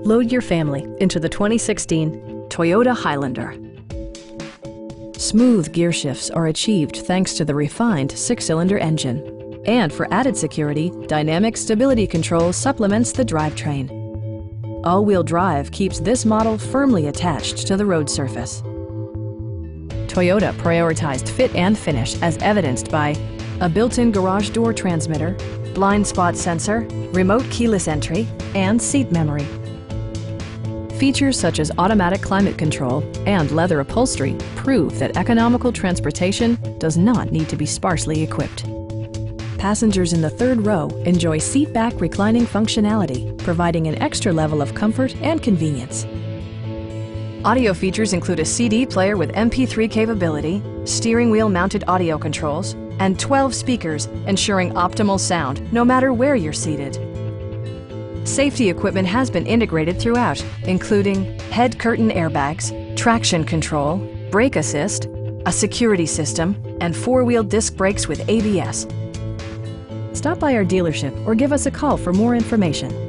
Load your family into the 2016 Toyota Highlander. Smooth gear shifts are achieved thanks to the refined six-cylinder engine. And for added security, Dynamic Stability Control supplements the drivetrain. All-wheel drive keeps this model firmly attached to the road surface. Toyota prioritized fit and finish as evidenced by a built-in garage door transmitter, blind spot sensor, remote keyless entry, and seat memory. Features such as automatic climate control and leather upholstery prove that economical transportation does not need to be sparsely equipped. Passengers in the third row enjoy seat-back reclining functionality, providing an extra level of comfort and convenience. Audio features include a CD player with MP3 capability, steering wheel mounted audio controls, and 12 speakers, ensuring optimal sound no matter where you're seated. Safety equipment has been integrated throughout, including head curtain airbags, traction control, brake assist, a security system, and four-wheel disc brakes with ABS. Stop by our dealership or give us a call for more information.